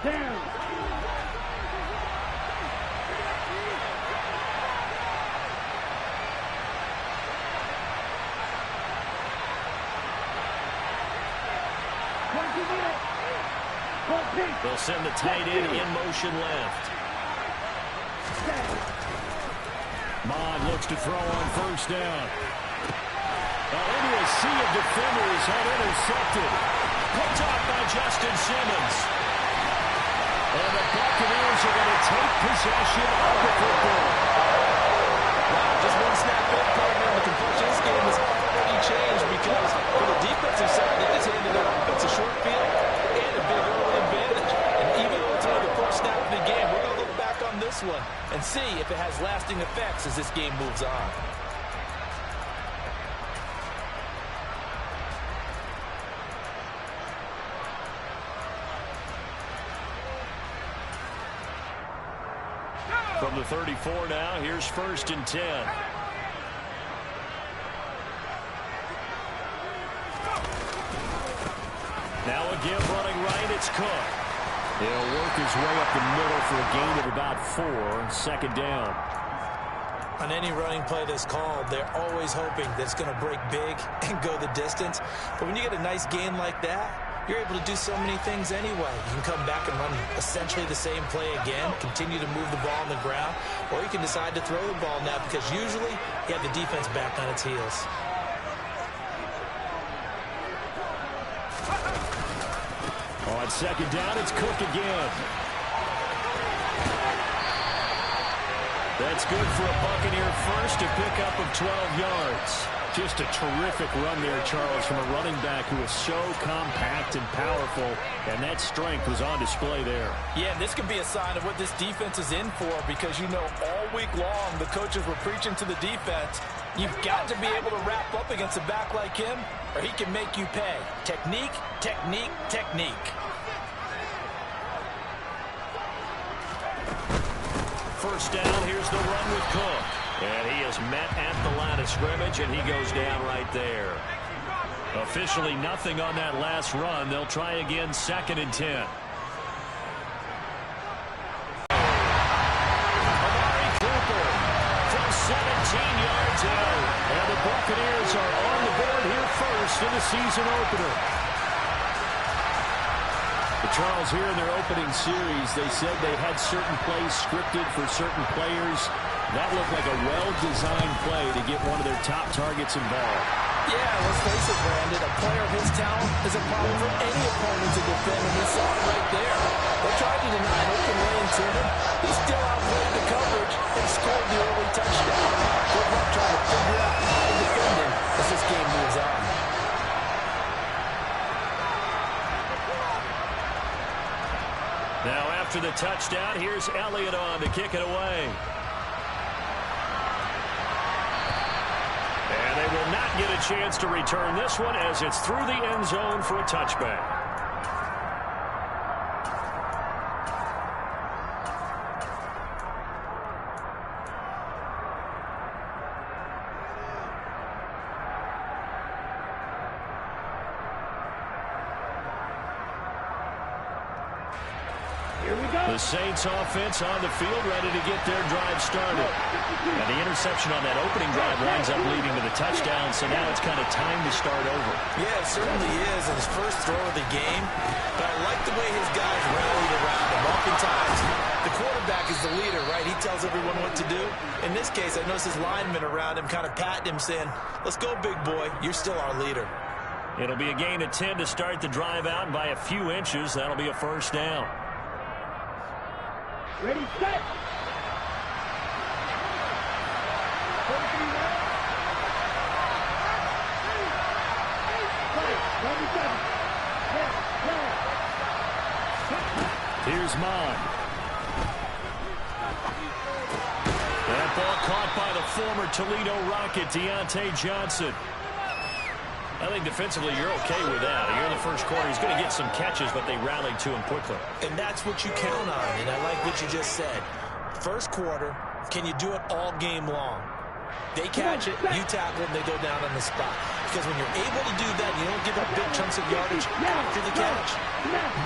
down. They'll send the tight end in motion left. Mond looks to throw on first down. Into a sea of defenders and intercepted. Picked off by Justin Simmons. And the Buccaneers are going to take possession of the football. Wow, just one snap in, partner. The complexion of this game has already changed because for the defensive side, they just handed their offense a short field and a big early advantage. And even though it's only the first snap of the game, we're going to look back on this one and see if it has lasting effects as this game moves on. From the 34 now, here's 1st and 10. Now again running right, it's Cook. He'll work his way up the middle for a gain of about 4, 2nd down. On any running play that's called, they're always hoping that it's going to break big and go the distance. But when you get a nice gain like that, you're able to do so many things anyway. You can come back and run essentially the same play again, continue to move the ball on the ground, or you can decide to throw the ball now because usually you have the defense back on its heels. On 2nd down, it's Cook again. That's good for a Buccaneer first, to pick up of 12 yards. Just a terrific run there, Charles, from a running back who is so compact and powerful, and that strength was on display there. Yeah, this could be a sign of what this defense is in for because, you know, all week long the coaches were preaching to the defense, you've got to be able to wrap up against a back like him or he can make you pay. Technique, technique, technique. First down, here's the run with Cook. And he is met at the line of scrimmage, and he goes down right there. Officially nothing on that last run. They'll try again, 2nd and 10. Amari Cooper from 17 yards out. And the Buccaneers are on the board here first in the season opener. Charles, here in their opening series, they said they had certain plays scripted for certain players. That looked like a well-designed play to get one of their top targets involved. Yeah, let's face it, Brandon. A player of his talent is a problem for any opponent to defend, and we saw it right there. They tried to deny an open lane to him. He still outplayed the coverage and scored the early touchdown. Good luck trying to figure out how to defend him as this game moves on. Now after the touchdown, here's Elliott on to kick it away. And they will not get a chance to return this one as it's through the end zone for a touchback. The Saints offense on the field, ready to get their drive started. And the interception on that opening drive winds up leading to the touchdown, so now it's kind of time to start over. Yeah, it certainly is in his first throw of the game. But I like the way his guys rallied around him. Oftentimes, the quarterback is the leader, right? He tells everyone what to do. In this case, I noticed his linemen around him kind of patting him, saying, let's go, big boy. You're still our leader. It'll be a gain of 10 to start the drive out, and by a few inches, that'll be a first down. Ready, set. Here's Mond. That ball caught by the former Toledo Rocket, Deontay Johnson. I think defensively you're okay with that. Here in the first quarter, he's going to get some catches, but they rallied to him quickly. And that's what you count on, and I like what you just said. First quarter, can you do it all game long? They catch it, you tackle, and they go down on the spot. Because when you're able to do that, you don't give up big chunks of yardage after the catch.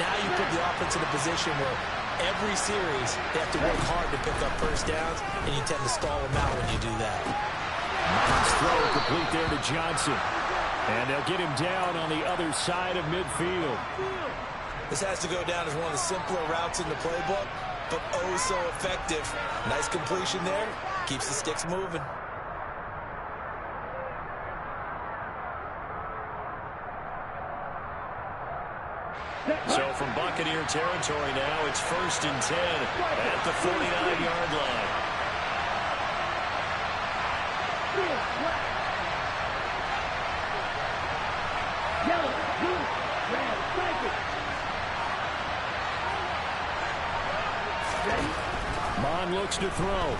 Now you put the offense in a position where every series they have to work hard to pick up first downs, and you tend to stall them out when you do that. Nice throw complete there to Johnson. And they'll get him down on the other side of midfield. This has to go down as one of the simpler routes in the playbook, but oh so effective. Nice completion there. Keeps the sticks moving. So from Buccaneer territory now, it's 1st and 10 at the 49-yard line. Mon looks to throw.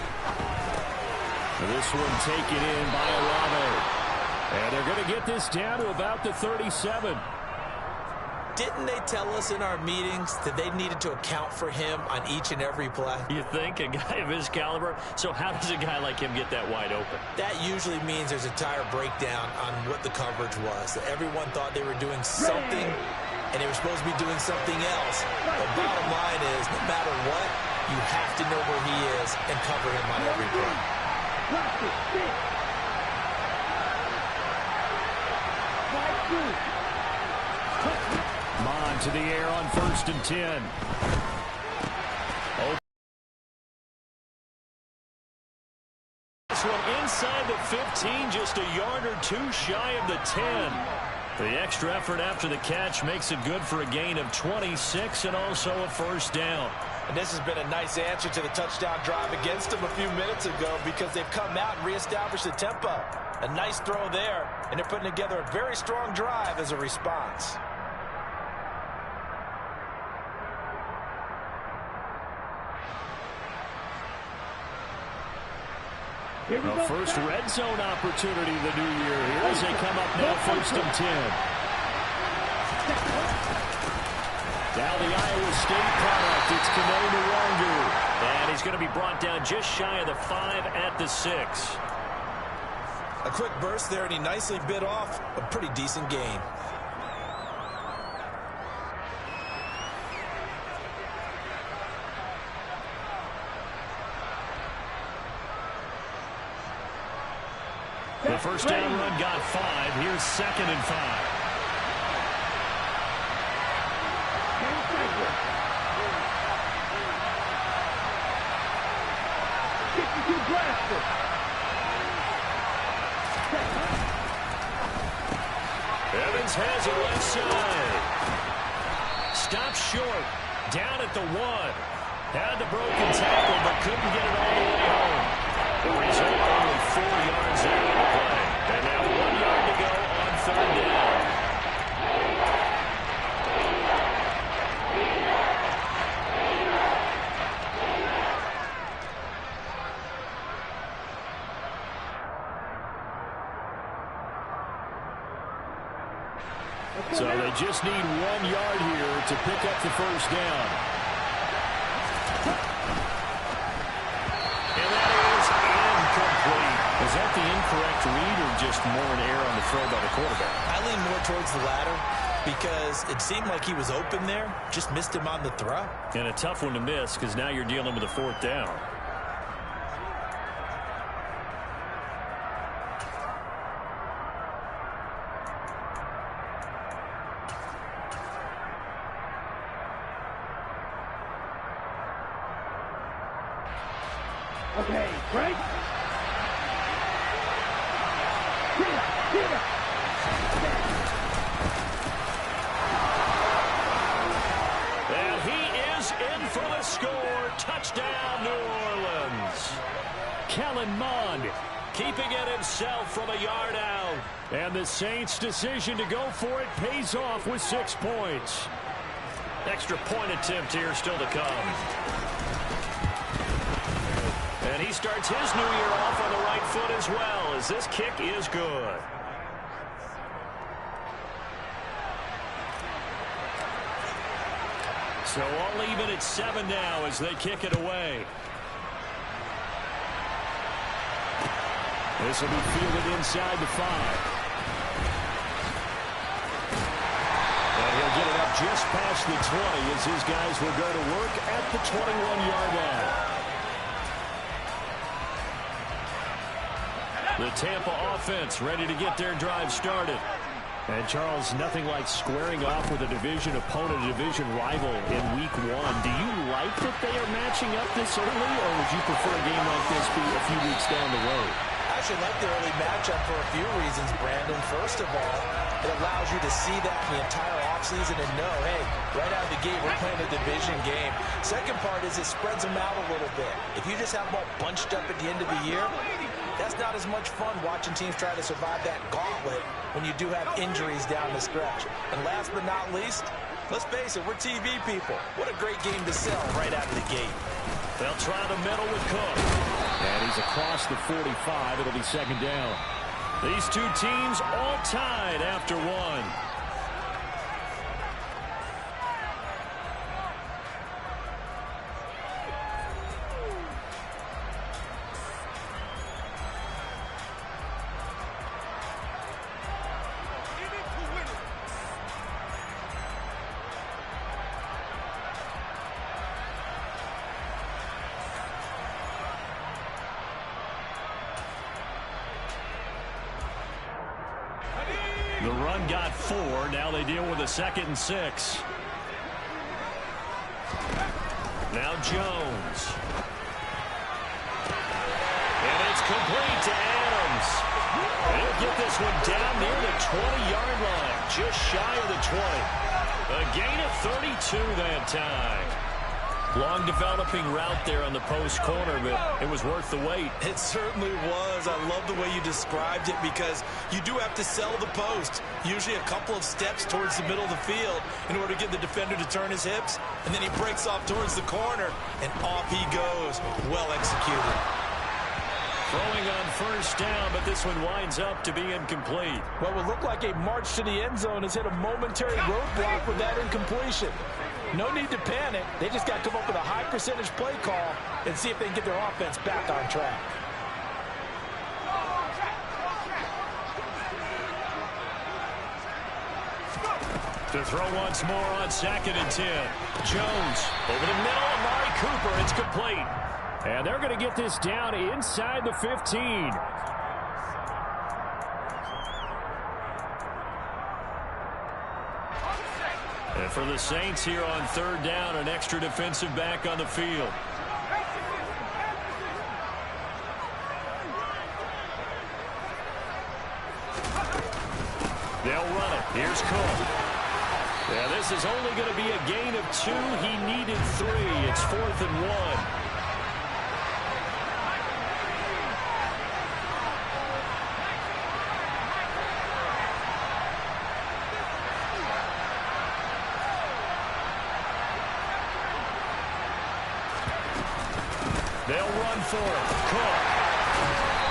This one taken in by Olave. And they're going to get this down to about the 37. Didn't they tell us in our meetings that they needed to account for him on each and every play? You think? A guy of his caliber? So how does a guy like him get that wide open? That usually means there's a tire breakdown on what the coverage was. That everyone thought they were doing something, and they were supposed to be doing something else. The bottom line is, no matter what, you have to know where he is and cover him on every play. Mon to the air on 1st and 10. This one inside the 15, just a yard or two shy of the 10. The extra effort after the catch makes it good for a gain of 26 and also a first down. And this has been a nice answer to the touchdown drive against them a few minutes ago because they've come out and reestablished the tempo. A nice throw there, and they're putting together a very strong drive as a response. The first red zone opportunity of the new year here as they come up now 1st and 10. Now the Iowa State product, it's Kano Nwangu. And he's going to be brought down just shy of the 5 at the 6. A quick burst there, and he nicely bit off a pretty decent gain. The first down run got 5. Here's 2nd and 5. Evans has it left side. Stopped short. Down at the 1. Had the broken tackle, but couldn't get it all the way home. The result, only 4 yards out of the play. And now 1 yard to go on 3rd down. So they just need 1 yard here to pick up the first down. And that is incomplete. Was that the incorrect read or just more an error on the throw by the quarterback? I lean more towards the latter because it seemed like he was open there, just missed him on the throw. And a tough one to miss because now you're dealing with a 4th down. Okay, break. And he is in for the score. Touchdown, New Orleans. Kellen Mond keeping it himself from a yard out. And the Saints' decision to go for it pays off with 6 points. Extra point attempt here still to come. And he starts his new year off on the right foot as well, as this kick is good. So all even at 7 now as they kick it away. This will be fielded inside the 5. And he'll get it up just past the 20 as his guys will go to work at the 21-yard line. The Tampa offense ready to get their drive started. And, Charles, nothing like squaring off with a division opponent, a division rival in Week 1. Do you like that they are matching up this early, or would you prefer a game like this be a few weeks down the road? I actually like the early matchup for a few reasons, Brandon. First of all, it allows you to see that the entire offseason and know, hey, right out of the gate, we're playing a division game. Second part is it spreads them out a little bit. If you just have them all bunched up at the end of the year, that's not as much fun watching teams try to survive that gauntlet when you do have injuries down the stretch. And last but not least, let's face it, we're TV people. What a great game to sell right out of the gate. They'll try the middle with Cook. And he's across the 45. It'll be second down. These two teams all tied after one. The run got 4. Now they deal with a 2nd and 6. Now Jones. And it's complete to Adams. They'll get this one down near the 20-yard line, just shy of the 20. A gain of 32 that time. Long developing route there on the post corner, but it was worth the wait. It certainly was. I love the way you described it because you do have to sell the post. Usually a couple of steps towards the middle of the field in order to get the defender to turn his hips. And then he breaks off towards the corner, and off he goes. Well executed. Throwing on first down, but this one winds up to be incomplete. What would look like a march to the end zone has hit a momentary roadblock with that incompletion. No need to panic. They just got to come up with a high percentage play call and see if they can get their offense back on track. To throw once more on 2nd and 10. Jones over the middle. Amari Cooper. It's complete. And they're going to get this down inside the 15. And for the Saints here on 3rd down, an extra defensive back on the field. They'll run it. Here's Cook. Yeah, this is only going to be a gain of 2. He needed 3. It's 4th and 1. They'll run for it. Cook.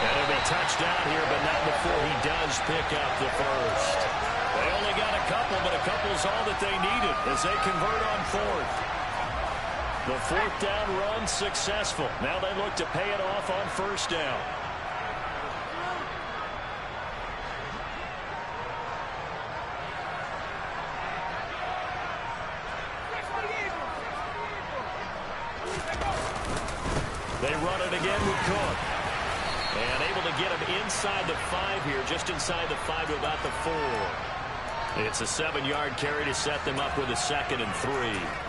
And it'll be touchdown here, but not before he does pick up the first. They only got a couple, but a couple's all that they needed as they convert on 4th. The 4th down run successful. Now they look to pay it off on 1st down. They run it again with Cook. And able to get him inside the 5 here, just inside the 5 to about the 4. It's a 7-yard carry to set them up with a 2nd and 3.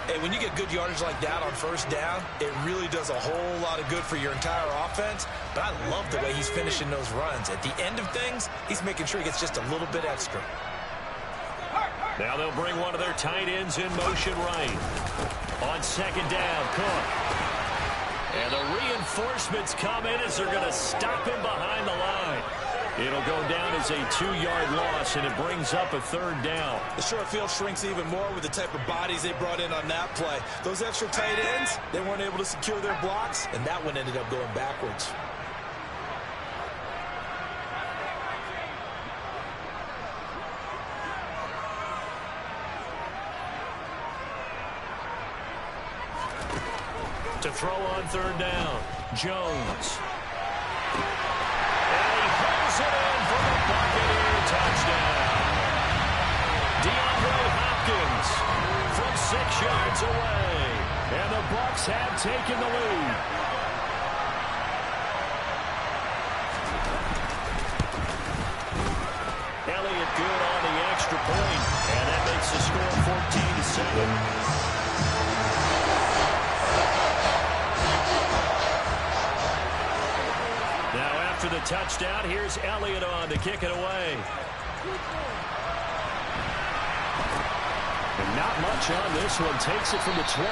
Hey, when you get good yardage like that on 1st down, it really does a whole lot of good for your entire offense. But I love the way he's finishing those runs. At the end of things, he's making sure he gets just a little bit extra. Now they'll bring one of their tight ends in motion right. On 2nd down, Cook. And the reinforcements come in as they're going to stop him behind the line. It'll go down as a 2-yard loss, and it brings up a 3rd down. The short field shrinks even more with the type of bodies they brought in on that play. Those extra tight ends, they weren't able to secure their blocks, and that one ended up going backwards. To throw on 3rd down, Jones. And he is from 6 yards away. And the Bucs have taken the lead. Elliott good on the extra point, and that makes the score 14-7. Now after the touchdown, here's Elliott on to kick it away. And not much on this one. Takes it from the 21.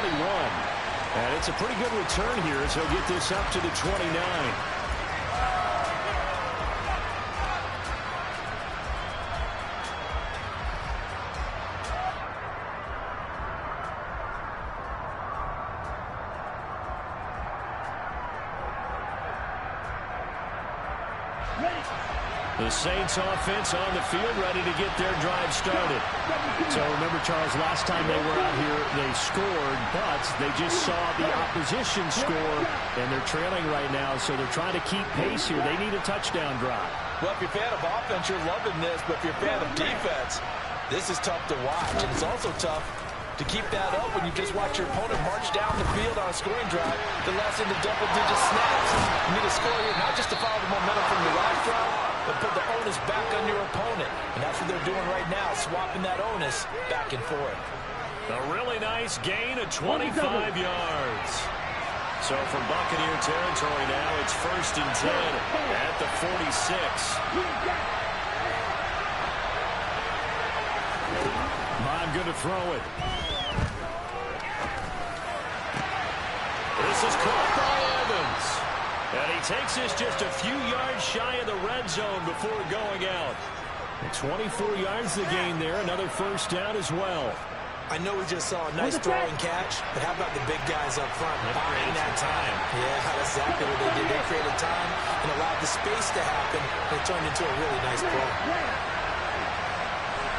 And it's a pretty good return here as he'll get this up to the 29. The Saints offense on the field, ready to get their drive started. So remember, Charles, last time they were out here, they scored, but they just saw the opposition score, and they're trailing right now, so they're trying to keep pace here. They need a touchdown drive. Well, if you're a fan of offense, you're loving this, but if you're a fan of defense, this is tough to watch, and it's also tough to keep that up when you just watch your opponent march down the field on a scoring drive that lasts into double-digit snaps. You need a score here, not just to follow the momentum from your last drive, but put the onus back on your opponent. And that's what they're doing right now, swapping that onus back and forth. A really nice gain of 25 yards. So from Buccaneer territory now, it's 1st and 10 at the 46. Mond going to throw it. This is caught by Evans. And he takes this just a few yards shy of the red zone before going out. 24 yards the gain there. Another first down as well. I know we just saw a nice throw and catch, but how about the big guys up front buying that time? Yeah, that's exactly what they did. They created time and allowed the space to happen, and it turned into a really nice play.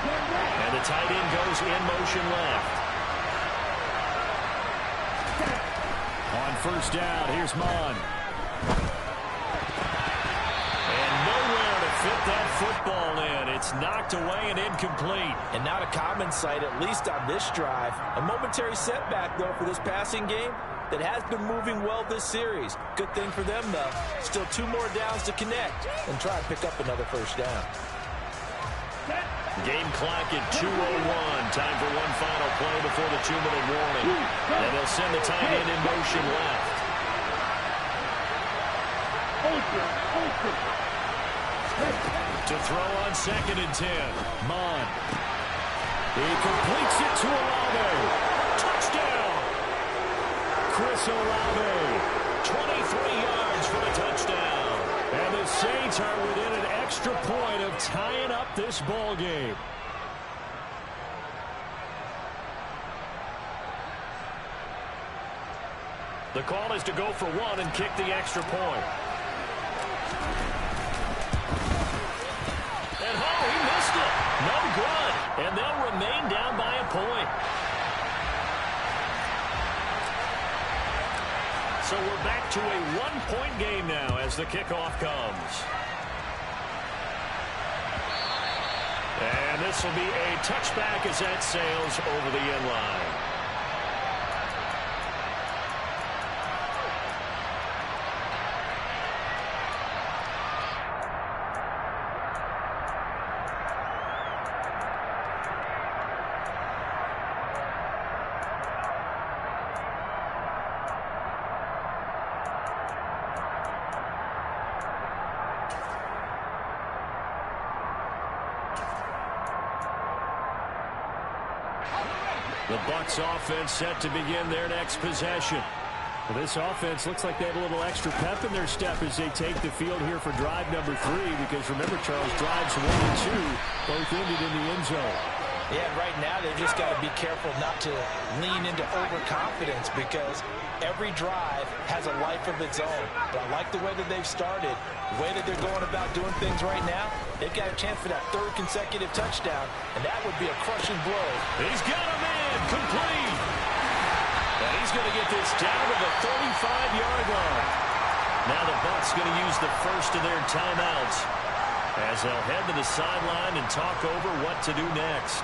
And the tight end goes in motion left. On first down, here's Mond. And nowhere to fit that football in. It's knocked away and incomplete. And not a common sight, at least on this drive. A momentary setback, though, for this passing game that has been moving well this series. Good thing for them, though. Still 2 more downs to connect and try to pick up another first down. Game clock at 2:01. Time for one final play before the 2-minute warning. And they'll send the tight end in motion left. To throw on 2nd and 10. Mond. He completes it to Olave. Touchdown! Chris Olave. 23 yards for the touchdown. And the Saints are within an extra point of tying up this ball game. The call is to go for 1 and kick the extra point. And he missed it. No good. And they'll remain down by a point. So we're back to a 1-point game now as the kickoff comes. And this will be a touchback as that sails over the end line. The Bucs offense set to begin their next possession. Well, this offense looks like they have a little extra pep in their step as they take the field here for drive number 3, because remember, Charles, drives 1 and 2 both ended in the end zone. Yeah, right now they've just got to be careful not to lean into overconfidence, because every drive has a life of its own. But I like the way that they've started, the way that they're going about doing things right now. They've got a chance for that 3rd consecutive touchdown, and that would be a crushing blow. He's got him in, complete. And he's going to get this down to the 35-yard line. Now the Bucs going to use the first of their timeouts as they'll head to the sideline and talk over what to do next.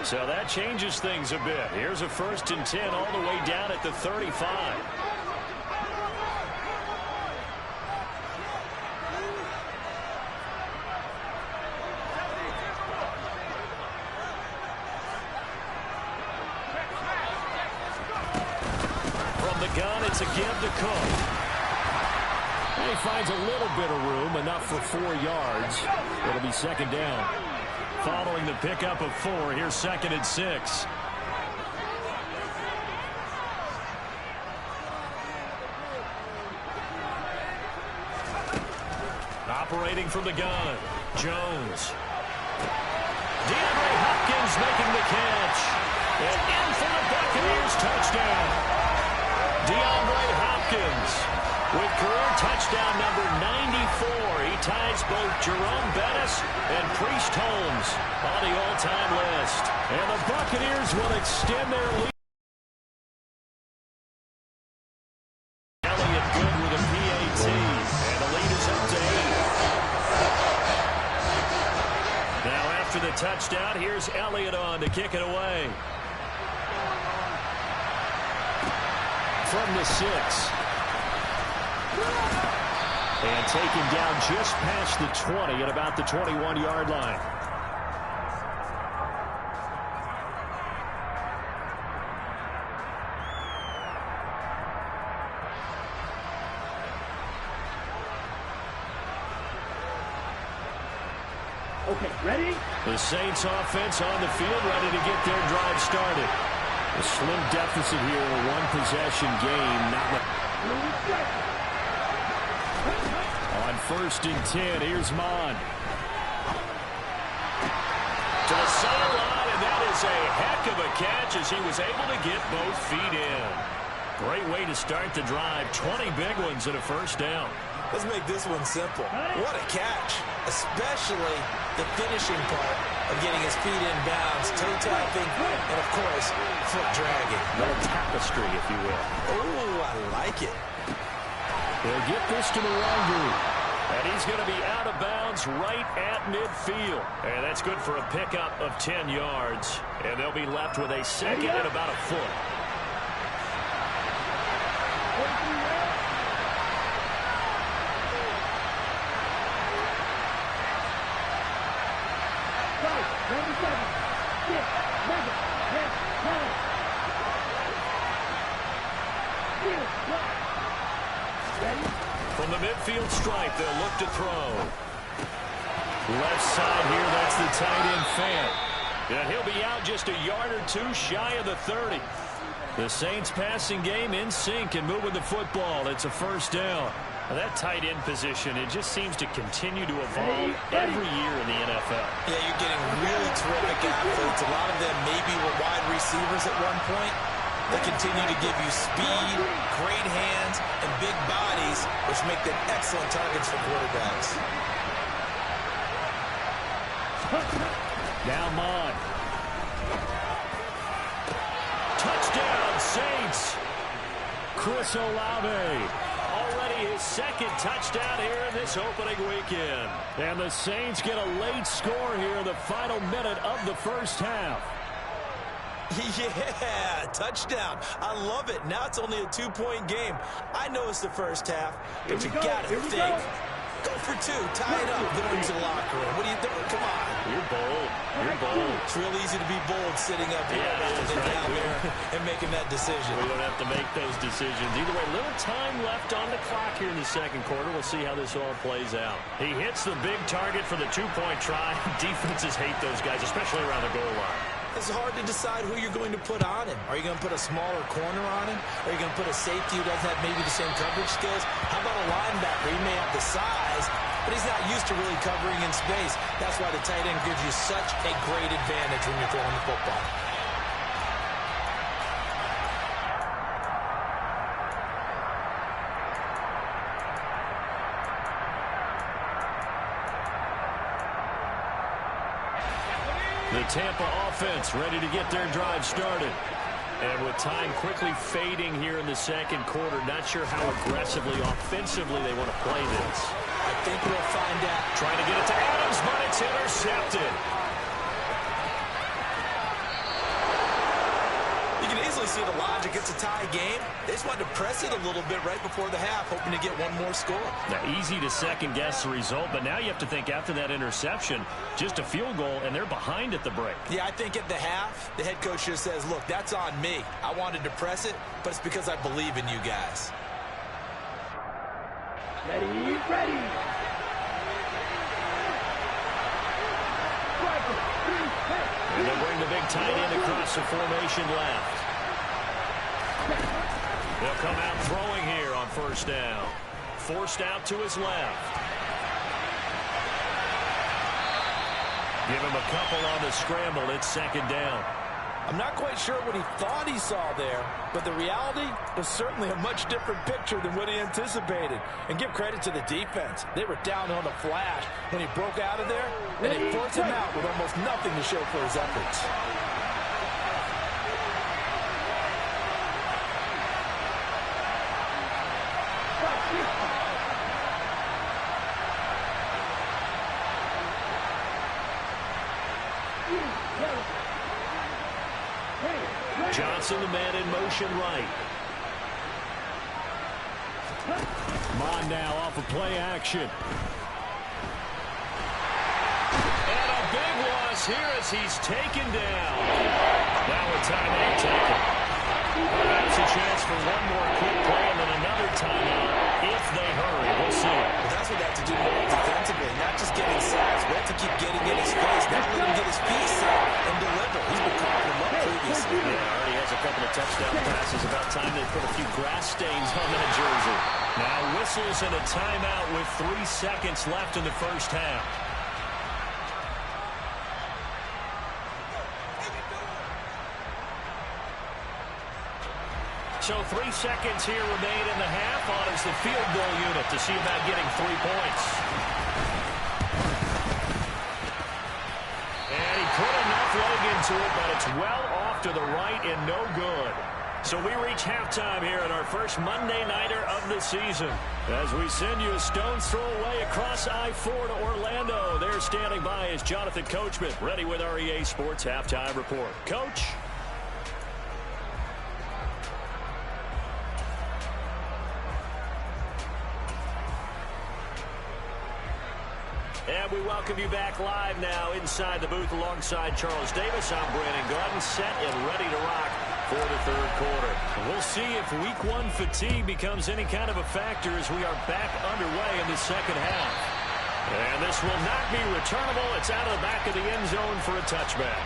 So that changes things a bit. Here's a 1st and 10 all the way down at the 35. From the gun, it's a give to Cook. And he finds a little bit of room, enough for 4 yards. It'll be 2nd down. Following the pickup of 4, here's 2nd and 6. Operating from the gun, Jones. DeAndre Hopkins making the catch. And in for the Buccaneers touchdown. DeAndre Hopkins with career touchdown number 94. He ties both Jerome Bettis and Priest Holmes on the all-time list. And the Buccaneers will extend their lead. Elliott good with a PAT. And the lead is up to 8. Now after the touchdown, here's Elliott on to kick it away. From the 6. And taken down just past the 20 at about the 21-yard line. Okay, ready? The Saints offense on the field, ready to get their drive started. A slim deficit here in a one-possession game. On 1st and 10, here's Mond. To the sideline, and that is a heck of a catch as he was able to get both feet in. Great way to start the drive. 20 big ones and a 1st down. Let's make this one simple. What a catch, especially the finishing part of getting his feet in bounds, toe tapping, and of course, foot dragging. A little tapestry, if you will. Oh, I like it. They'll get this to the wrong group. And he's going to be out of bounds right at midfield. And that's good for a pickup of 10 yards. And they'll be left with a 2nd and about a foot. From the midfield stripe, they'll look to throw. Left side here, that's the tight end Fant. And he'll be out just a yard or 2 shy of the 30. The Saints passing game in sync and moving the football. It's a 1st down. Now that tight end position, it just seems to continue to evolve every year in the NFL. Yeah, you're getting really terrific athletes. A lot of them maybe were wide receivers at one point. They continue to give you speed, great hands, and big bodies, which make them excellent targets for quarterbacks. Now Mond. Touchdown, Saints. Chris Olave. Already his 2nd touchdown here in this opening weekend. And the Saints get a late score here in the final minute of the 1st half. Yeah, touchdown. I love it. Now it's only a 2-point game. I know it's the 1st half, but you got to think. Go for 2. Tie it up. Go into the locker room. What are you doing? Come on. You're bold. You're bold. It's real easy to be bold sitting up here rather than down there and making that decision. We don't have to make those decisions. Either way, little time left on the clock here in the 2nd quarter. We'll see how this all plays out. He hits the big target for the 2-point try. Defenses hate those guys, especially around the goal line. It's hard to decide who you're going to put on him. Are you going to put a smaller corner on him? Are you going to put a safety who doesn't have maybe the same coverage skills? How about a linebacker? He may have the size, but he's not used to really covering in space. That's why the tight end gives you such a great advantage when you're throwing the football. The Tampa offense ready to get their drive started. And with time quickly fading here in the 2nd quarter, not sure how aggressively, offensively they want to play this. I think we'll find out. Trying to get it to Adams, but it's intercepted. totally see the logic. It's a tie game. They just wanted to press it a little bit right before the half, hoping to get one more score. Now, easy to second-guess the result, but now you have to think after that interception, just a field goal, and they're behind at the break. Yeah, I think at the half, the head coach just says, look, that's on me. I wanted to press it, but it's because I believe in you guys. Ready, ready. And they'll bring the big tight end across the formation left. They'll come out throwing here on first down. Forced out to his left. Give him a couple on the scramble. It's second down. I'm not quite sure what he thought he saw there, but the reality was certainly a much different picture than what he anticipated. And give credit to the defense. They were down on the flash when he broke out of there, and they forced him out with almost nothing to show for his efforts. Johnson, the man in motion right. Mon now off of play action. And a big loss here as he's taken down. Now a timeout taken. Perhaps a chance for one more quick play and then another timeout if they hurry. We'll see. Well, that's what they have to do more defensively, not just getting sacks. We have to keep getting in his face. Now let him get his feet set and deliver. He's been coughing him up previously. Yeah, already has a couple of touchdown passes. About time they put a few grass stains on that jersey. Now whistles and a timeout with 3 seconds left in the first half. So 3 seconds here remain in the half. On is the field goal unit to see about getting 3 points. And he put enough leg into it, but it's well off to the right and no good. So we reach halftime here at our first Monday Nighter of the season. As we send you a stone's throw away across I-4 to Orlando. There standing by is Jonathan Coachman, ready with our EA Sports Halftime Report. Coach? And we welcome you back live now inside the booth alongside Charles Davis. I'm Brandon Gordon, set and ready to rock for the third quarter. We'll see if week 1 fatigue becomes any kind of a factor as we are back underway in the second half. And this will not be returnable. It's out of the back of the end zone for a touchback.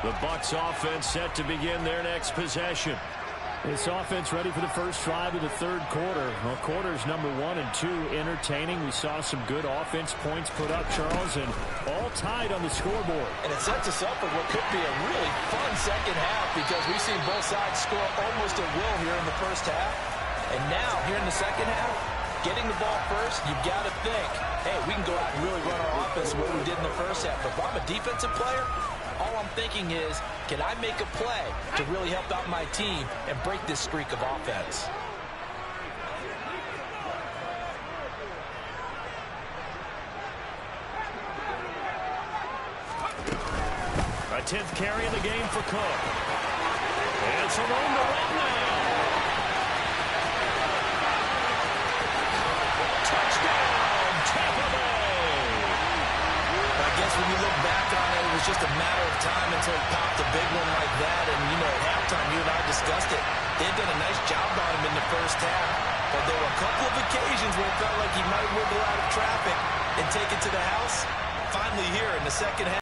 The Bucs offense set to begin their next possession. This offense ready for the first drive of the third quarter. Well, quarters number 1 and 2 entertaining. We saw some good offense points put up, Charles, and all tied on the scoreboard. And it sets us up for what could be a really fun second half because we've seen both sides score almost at will here in the first half. And now, here in the second half, getting the ball first, you've got to think, hey, we can go out and really run our offense the way we did in the first half. But if I'm a defensive player, all I'm thinking is, can I make a play to really help out my team and break this streak of offense? A 10th carry in the game for Cook. And some room to run now. Touchdown, Tampa Bay. I guess when you look back on it, it was just a matter of time until he popped a big one like that. And, you know, at halftime, you and I discussed it. They've done a nice job on him in the first half. But there were a couple of occasions where it felt like he might wiggle out of traffic and take it to the house. Finally here in the second half.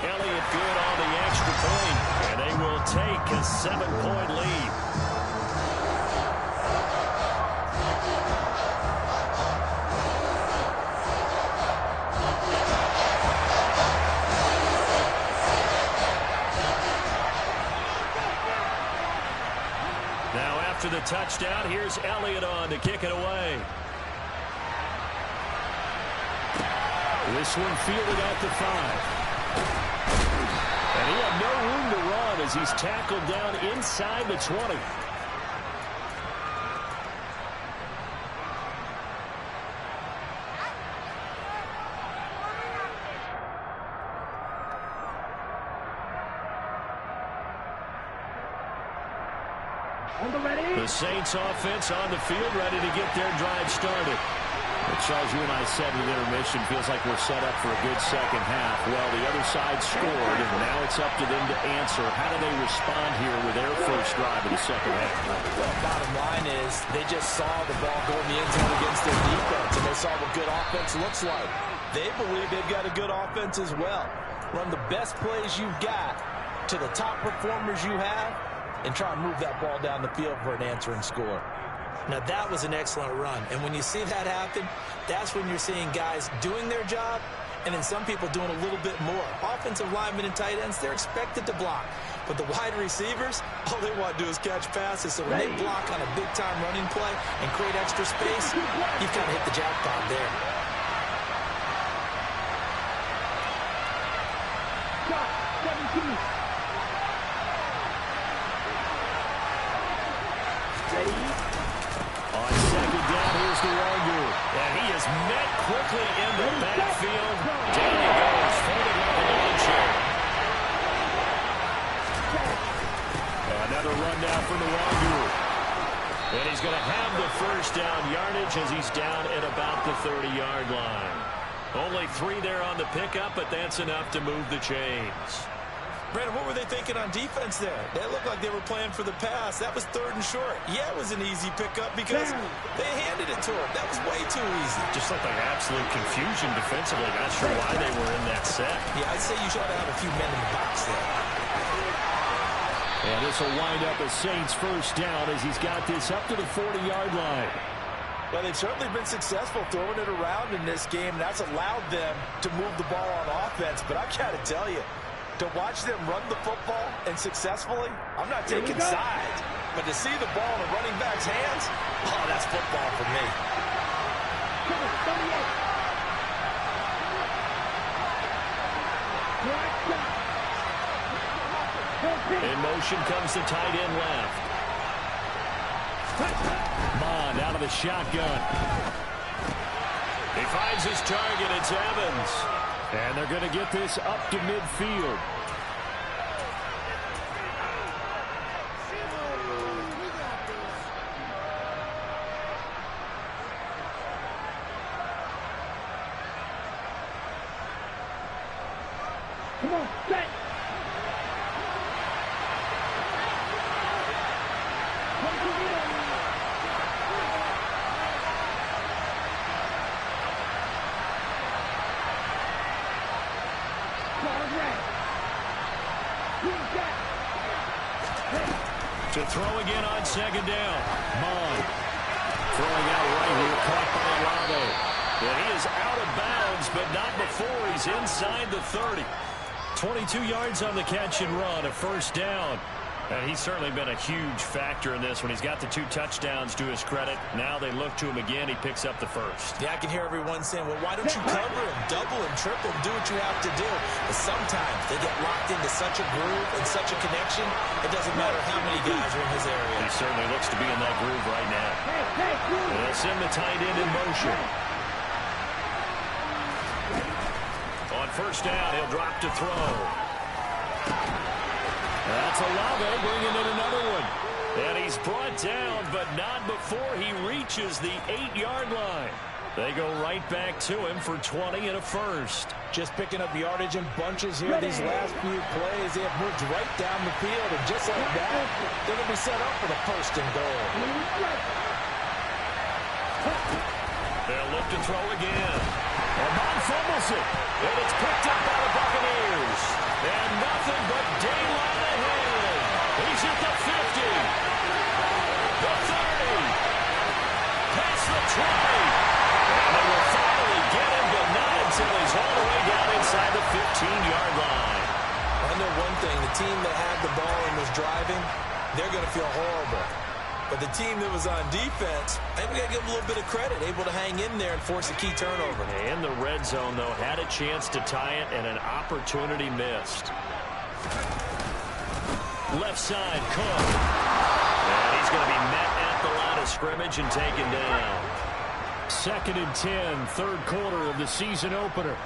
Elliott good on the extra point. And they will take a 7-point lead. After the touchdown, here's Elliott on to kick it away. This one fielded at the 5. And he had no room to run as he's tackled down inside the 20. The Saints offense on the field, ready to get their drive started. Well, Charles, you and I said with intermission, feels like we're set up for a good second half. Well, the other side scored, and now it's up to them to answer. How do they respond here with their first drive of the second half? Well, bottom line is they just saw the ball go in the end zone against their defense, and they saw what good offense looks like. They believe they've got a good offense as well. Run the best plays you've got to the top performers you have, and try and move that ball down the field for an answering score. Now, that was an excellent run. And when you see that happen, that's when you're seeing guys doing their job and then some people doing a little bit more. Offensive linemen and tight ends, they're expected to block. But the wide receivers, all they want to do is catch passes. So when they block on a big-time running play and create extra space, you've kind of hit the jackpot there. On second down, here's the Wonder. And he is met quickly in the backfield. Down he goes, folded like a lawn chair. Another run down from the Wonder. And he's going to have the first down yardage as he's down at about the 30-yard line. Only 3 there on the pickup, but that's enough to move the chains. Brandon, what were they thinking on defense there? They looked like they were playing for the pass. That was 3rd and short. Yeah, it was an easy pickup because they handed it to him. That was way too easy. Just looked like absolute confusion defensively. Not sure why they were in that set. Yeah, I'd say you should have a few men in the box there. And this will wind up a Saints first down as he's got this up to the 40-yard line. Well, they've certainly been successful throwing it around in this game. That's allowed them to move the ball on offense. But I've got to tell you, to watch them run the football and successfully, I'm not taking sides. But to see the ball in a running back's hands, oh, that's football for me. In motion comes the tight end left. Mond out of the shotgun. He finds his target. It's Evans. And they're going to get this up to midfield. Come on, set. To throw again on second down. Mond throwing out right here, caught by Olave. And he is out of bounds, but not before he's inside the 30. 22 yards on the catch and run, a first down. And he's certainly been a huge factor in this when he's got the 2 touchdowns to his credit. Now they look to him again. He picks up the first. Yeah, I can hear everyone saying, well, why don't you cover him, double him, triple him, do what you have to do. But sometimes they get locked into such a groove and such a connection, it doesn't matter how many guys are in his area. He certainly looks to be in that groove right now. And they'll send the tight end in motion. On first down, he'll drop to throw. That's Olave bringing in another one. And he's brought down, but not before he reaches the 8-yard line. They go right back to him for 20 and a first. Just picking up yardage in bunches here these last few plays. They have moved right down the field, and just like that, they're going to be set up for the first and goal. They'll look to throw again. And Mond fumbles it. And it's picked up by the Buccaneers. And nothing but daylight ahead. He's at the 50. The 30. Past the 20. And they will finally get him, but not until he's all the way down inside the 15-yard line. I know one thing. The team that had the ball and was driving, they're going to feel horrible. But the team that was on defense, I think we got to give them a little bit of credit, able to hang in there and force a key turnover. In the red zone, though, had a chance to tie it and an opportunity missed. Left side, Cook. And he's going to be met at the line of scrimmage and taken down. 2nd and 10, third quarter of the season opener.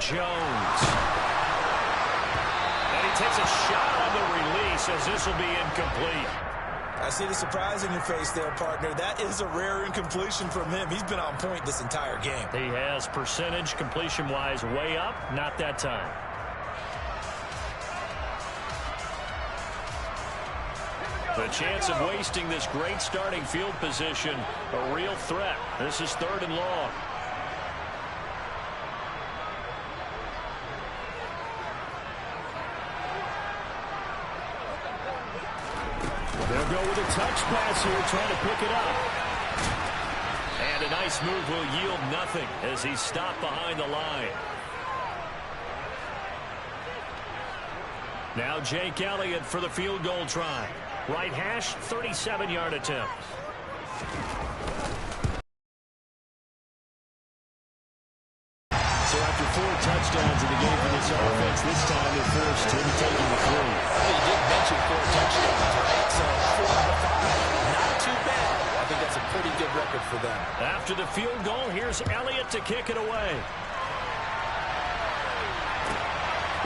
Jones. And he takes a shot on the release as this will be incomplete. I see the surprise in your face there, partner. That is a rare incompletion from him. He's been on point this entire game. He has percentage completion-wise way up, not that time. The chance of wasting this great starting field position, a real threat. This is 3rd and long. They'll go with a touch pass here, trying to pick it up. And a nice move will yield nothing as he's stopped behind the line. Now Jake Elliott for the field goal try. Right hash, 37-yard attempt. So after 4 touchdowns in the game for this offense, this time they're forced to taking the 3. Well, you did mention 4 touchdowns, right? So 4 out of 5. Not too bad. I think that's a pretty good record for them. After the field goal, here's Elliott to kick it away.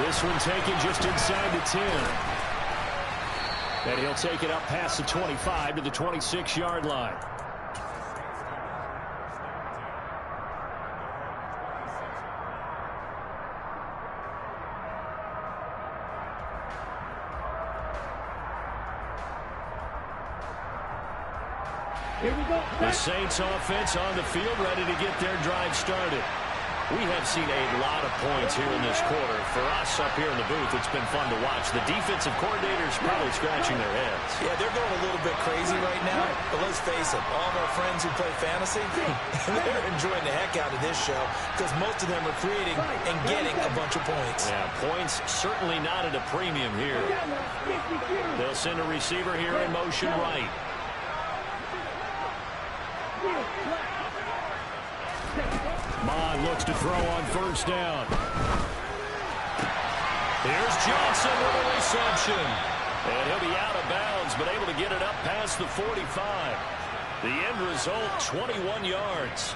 This one taken just inside the 10. And he'll take it up past the 25 to the 26-yard line. Here we go. The Saints offense on the field, ready to get their drive started. We have seen a lot of points here in this quarter. For us up here in the booth, it's been fun to watch. The defensive coordinators probably scratching their heads. Yeah, they're going a little bit crazy right now. But let's face it, all of our friends who play fantasy, they're enjoying the heck out of this show because most of them are creating and getting a bunch of points. Yeah, points certainly not at a premium here. They'll send a receiver here in motion right. Mon looks to throw on 1st down. Here's Johnson with a reception. And he'll be out of bounds, but able to get it up past the 45. The end result, 21 yards.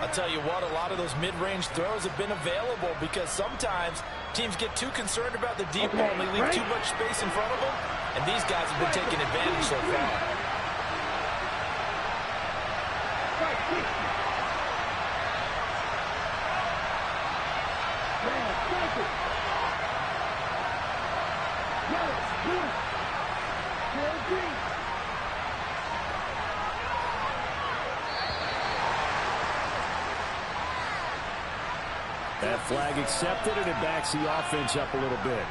I'll tell you what, a lot of those mid-range throws have been available because sometimes teams get too concerned about the deep ball and they leave too much space in front of them. And these guys have been taking advantage so far. That flag accepted, and it backs the offense up a little bit.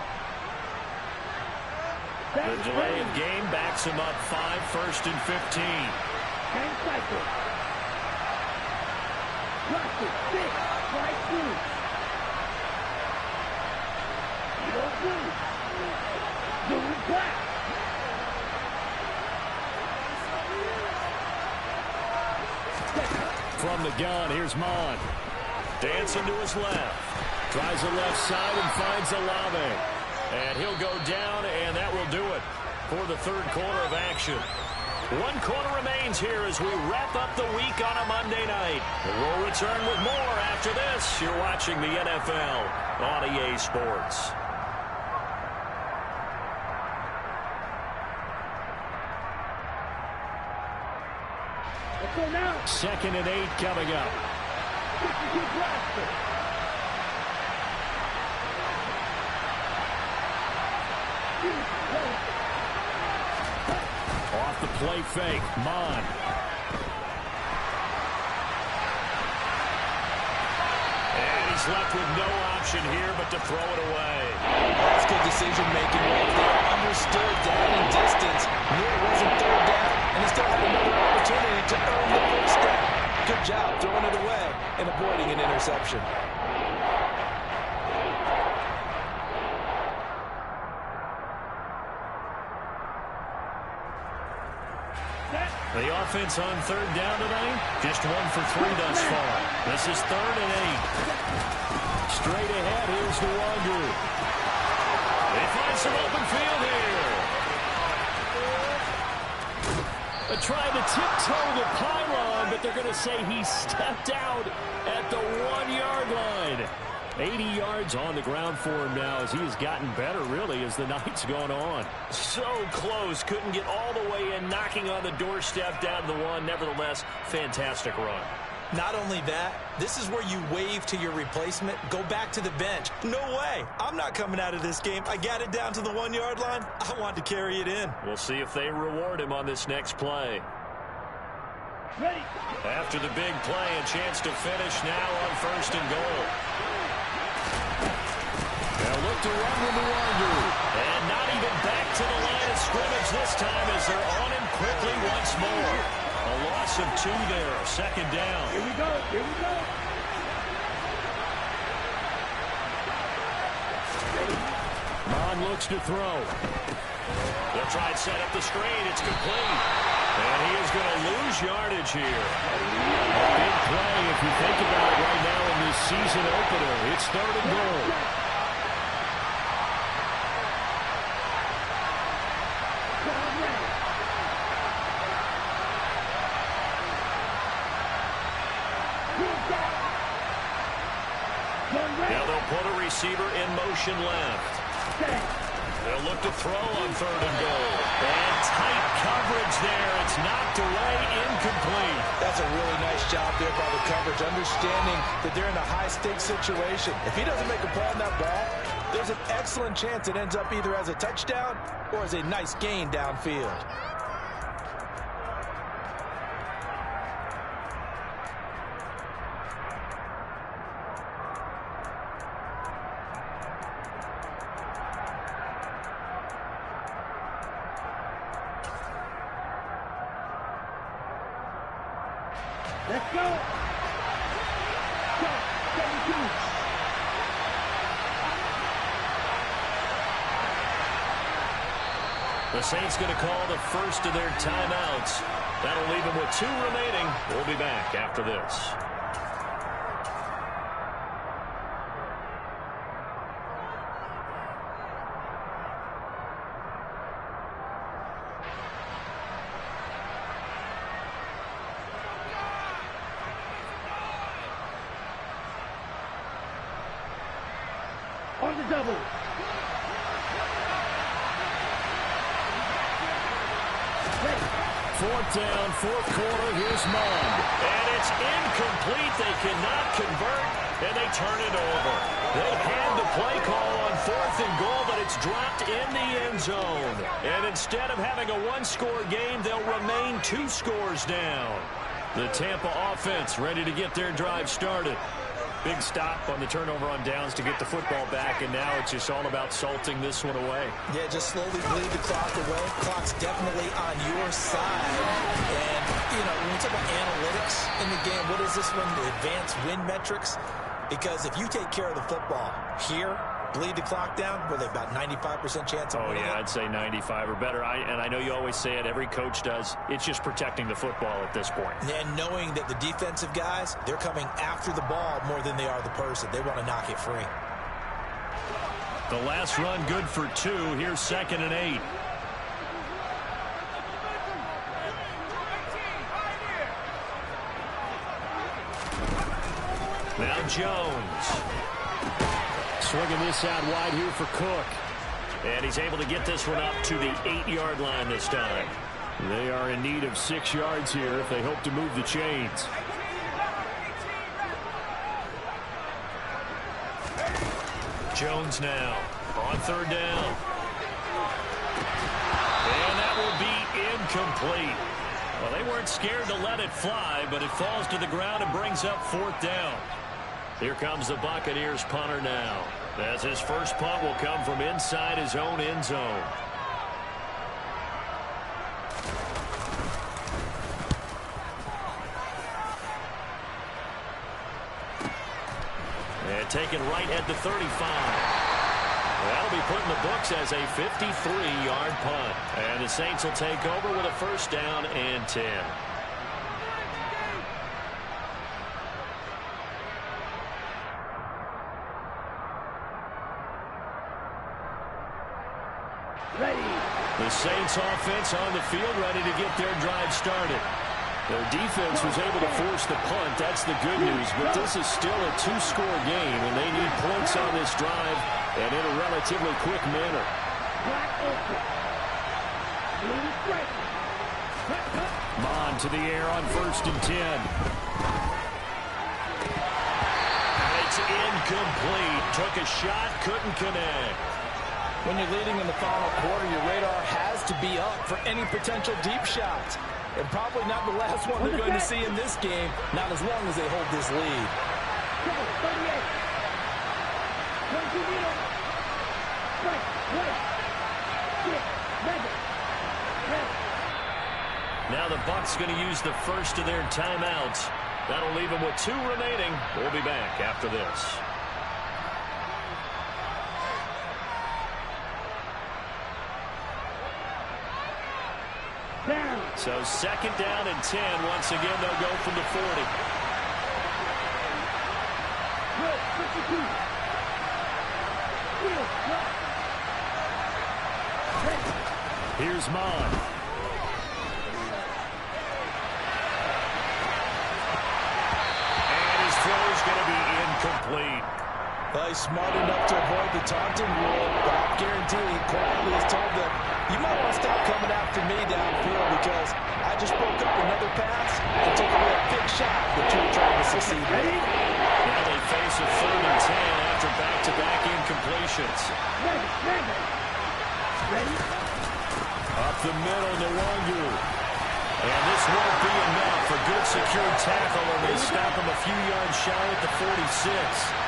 The delay of game backs him up 5, 1st and 15. From the gun, here's Mon. Dancing to his left. Tries the left side and finds Olave. And he'll go down, and that will do it for the 3rd quarter of action. 1 quarter remains here as we wrap up the week on a Monday night. We'll return with more after this. You're watching the NFL on EA Sports. Let's go now. 2nd and 8 coming up. Off the play fake, Mon. And he's left with no option here but to throw it away. That's good decision-making right there. Understood down and distance. Knew it wasn't 3rd down, and he still had another opportunity to earn the 1st down. Good job throwing it away and avoiding an interception. The offense on 3rd down tonight, just 1 for 3 thus far. This is 3rd and 8. Straight ahead, here's the Wangu. They find some open field here. They're trying to tiptoe the pylon, but they're going to say he stepped out at the 1-yard line. 80 yards on the ground for him now as he has gotten better, really, as the night's gone on. So close. Couldn't get all the way in, knocking on the doorstep down to the one. Nevertheless, fantastic run. Not only that, this is where you wave to your replacement, go back to the bench. No way. I'm not coming out of this game. I got it down to the 1 yard line. I want to carry it in. We'll see if they reward him on this next play. Ready. After the big play, a chance to finish now on 1st and goal. They'll look to run with the wonder. And not even back to the line of scrimmage this time as they're on him quickly once more. A loss of 2 there, 2nd down. Here we go. Here we go. Mon looks to throw. They'll try and set up the screen. It's complete. And he is going to lose yardage here. A big play if you think about it right now in this season opener. It's 3rd and goal. Now they'll put a receiver in motion left. They'll look to throw on 3rd and goal. And tight coverage there. It's knocked away, incomplete. That's a really nice job there by the coverage, understanding that they're in a high-stakes situation. If he doesn't make a play on that ball, there's an excellent chance it ends up either as a touchdown or as a nice gain downfield. Let's go. Go. 17. The Saints going to call the first of their timeouts. That'll leave them with 2 remaining. We'll be back after this. On the double. Ready. 4th down, 4th quarter. Here's Mon. And it's incomplete. They cannot convert, and they turn it over. They had the play call on 4th and goal, but it's dropped in the end zone. And instead of having a 1-score game, they'll remain 2 scores down. The Tampa offense ready to get their drive started. Big stop on the turnover on downs to get the football back, and now it's just all about salting this one away. Yeah, just slowly bleed the clock away. Clock's definitely on your side. And, you know, when we talk about analytics in the game, what is this one? The advanced win metrics? Because if you take care of the football here, bleed the clock down, with about 95% chance of winning. Oh, yeah, I'd say 95 or better. And I know you always say it, every coach does. It's just protecting the football at this point. And knowing that the defensive guys, they're coming after the ball more than they are the person. They want to knock it free. The last run good for 2. Here's 2nd and 8. Now Jones. Swinging this out wide here for Cook. And he's able to get this one up to the 8-yard line this time. They are in need of 6 yards here if they hope to move the chains. Jones now on 3rd down. And that will be incomplete. Well, they weren't scared to let it fly, but it falls to the ground and brings up 4th down. Here comes the Buccaneers punter now, as his first punt will come from inside his own end zone. And taken right at the 35. That'll be put in the books as a 53-yard punt. And the Saints will take over with a 1st down and 10. Ready. The Saints offense on the field ready to get their drive started. Their defense was able to force the punt. That's the good news. But this is still a two-score game, and they need points on this drive and in a relatively quick manner. Mon to the air on 1st and 10. And it's incomplete. Took a shot, couldn't connect. When you're leading in the final quarter, your radar has to be up for any potential deep shots. And probably not the last one they're going to see in this game, not as long as they hold this lead. Now the Bucs going to use the first of their timeouts. That'll leave them with 2 remaining. We'll be back after this. So 2nd down and 10. Once again, they'll go from the 40. Here's Mon. And his throw is going to be incomplete. Well, he's smart enough to avoid the taunting rule, but I guarantee he quietly has told them, you might want to stop coming after me downfield because I just broke up another pass and took away a big shot that you were trying to succeed with. Now they face a 3rd and 10 after back-to-back incompletions. Up the middle, Nwangu. And this won't be enough. A good secure tackle, and they stop him a few yards shy at the 46.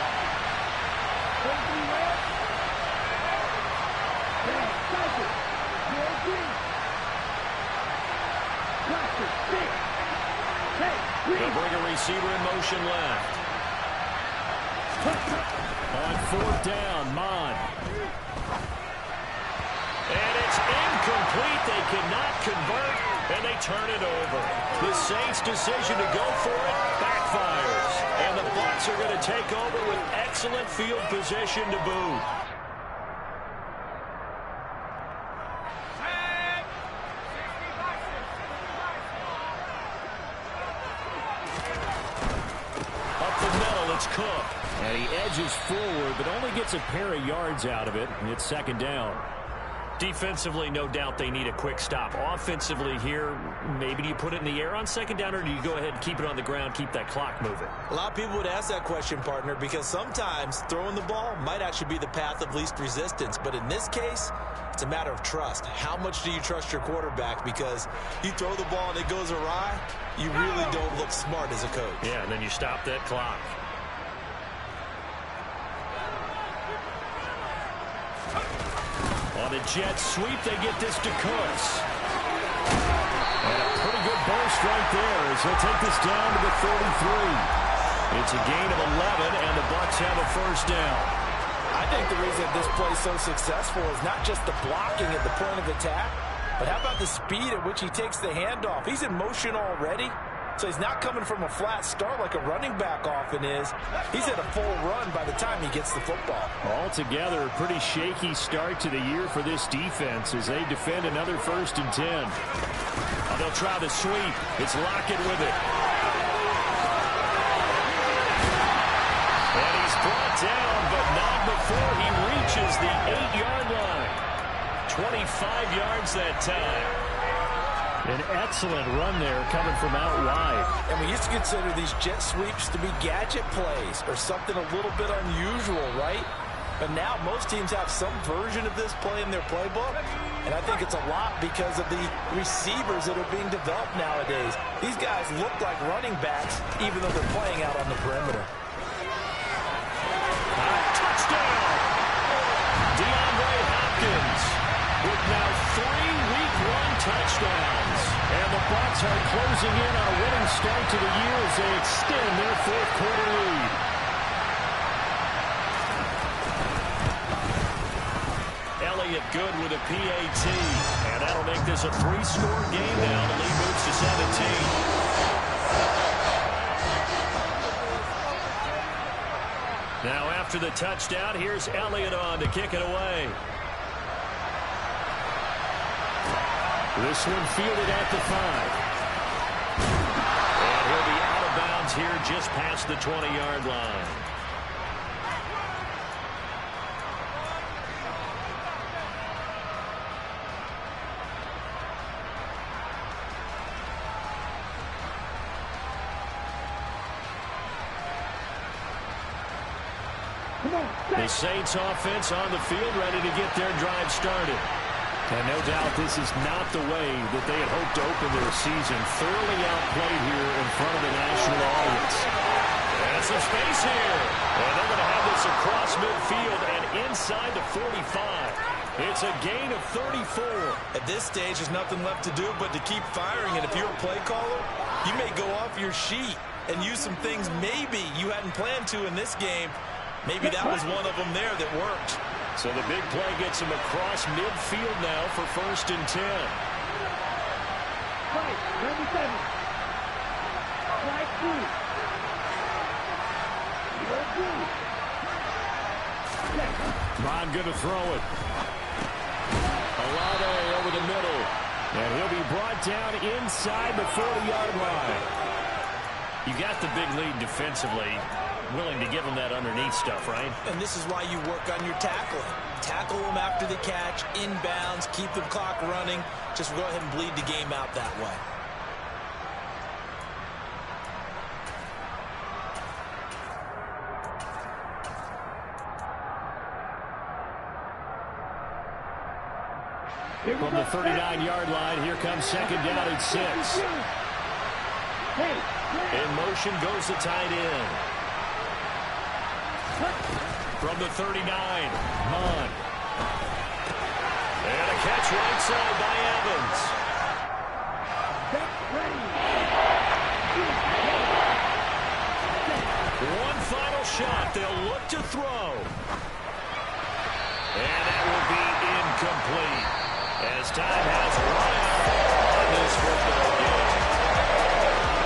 They'll bring a receiver in motion left. On 4th down, Mon. And it's incomplete. They cannot convert, and they turn it over. The Saints' decision to go for it backfires. And the Bucs are going to take over with excellent field position to boot. Cook. And he edges forward, but only gets a pair of yards out of it, and it's 2nd down. Defensively, no doubt they need a quick stop. Offensively here, maybe do you put it in the air on 2nd down, or do you go ahead and keep it on the ground, keep that clock moving? A lot of people would ask that question, partner, because sometimes throwing the ball might actually be the path of least resistance. But in this case, it's a matter of trust. How much do you trust your quarterback? Because you throw the ball and it goes awry, you really don't look smart as a coach. Yeah, and then you stop that clock. On a jet sweep, they get this to Cooks. And a pretty good burst right there as he'll take this down to the 43. It's a gain of 11, and the Bucs have a 1st down. I think the reason this play is so successful is not just the blocking at the point of attack, but how about the speed at which he takes the handoff? He's in motion already. So he's not coming from a flat start like a running back often is. He's at a full run by the time he gets the football. Altogether, a pretty shaky start to the year for this defense as they defend another 1st and 10. Oh, they'll try the sweep. It's Lockett with it. And he's brought down, but not before he reaches the 8-yard line. 25 yards that time. An excellent run there coming from out wide. And we used to consider these jet sweeps to be gadget plays or something a little bit unusual, right? But now most teams have some version of this play in their playbook. And I think it's a lot because of the receivers that are being developed nowadays. These guys look like running backs even though they're playing out on the perimeter. Touchdown! DeAndre Hopkins with now 3 Week 1 touchdowns. And the Bucs are closing in on a winning start to the year as they extend their 4th quarter lead. Elliott good with a PAT. And that'll make this a 3-score game now. The lead moves to 17. Now after the touchdown, here's Elliott on to kick it away. This one fielded at the 5. Saints here just past the 20-yard line. The Saints offense on the field, ready to get their drive started. And no doubt this is not the way that they had hoped to open their season. Thoroughly outplayed here in front of the national audience. And some space here. And they're going to have this across midfield and inside the 45. It's a gain of 34. At this stage, there's nothing left to do but to keep firing. And if you're a play caller, you may go off your sheet and use some things maybe you hadn't planned to in this game. Maybe that was one of them there that worked. So the big play gets him across midfield now for 1st and 10. Right, number 7. Right through. Ron going to throw it. Olave over the middle. And he'll be brought down inside the 40-yard line. You got the big lead defensively. Willing to give them that underneath stuff, right? And this is why you work on your tackling. Tackle them after the catch, inbounds, keep the clock running. Just go ahead and bleed the game out that way. From the 39-yard line, here comes 2nd down and 6. In motion goes the tight end. From the 39, Munn. And a catch right side by Evans. One final shot. They'll look to throw. And that will be incomplete. As time has run out on this football game.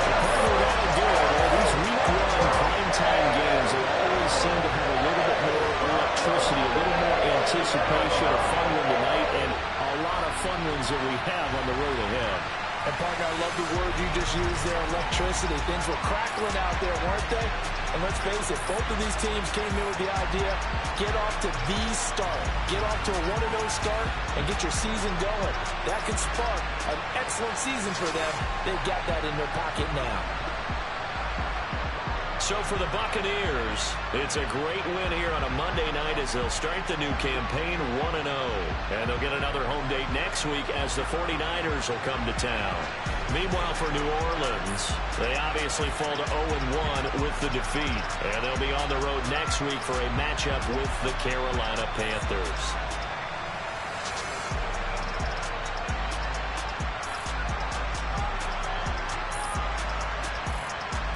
That'll do it. Well, these week 1 primetime games, they always seem to have a little bit more electricity, a little more anticipation, a fun one tonight, and a lot of fun ones that we have on the road ahead. And, Parker, I love the word you just used there, electricity. Things were crackling out there, weren't they? And let's face it, both of these teams came in with the idea, get off to the start. Get off to a 1-0 start and get your season going. That could spark an excellent season for them. They've got that in their pocket now. So for the Buccaneers, it's a great win here on a Monday night as they'll start the new campaign 1-0. And they'll get another home date next week as the 49ers will come to town. Meanwhile, for New Orleans, they obviously fall to 0-1 with the defeat. And they'll be on the road next week for a matchup with the Carolina Panthers.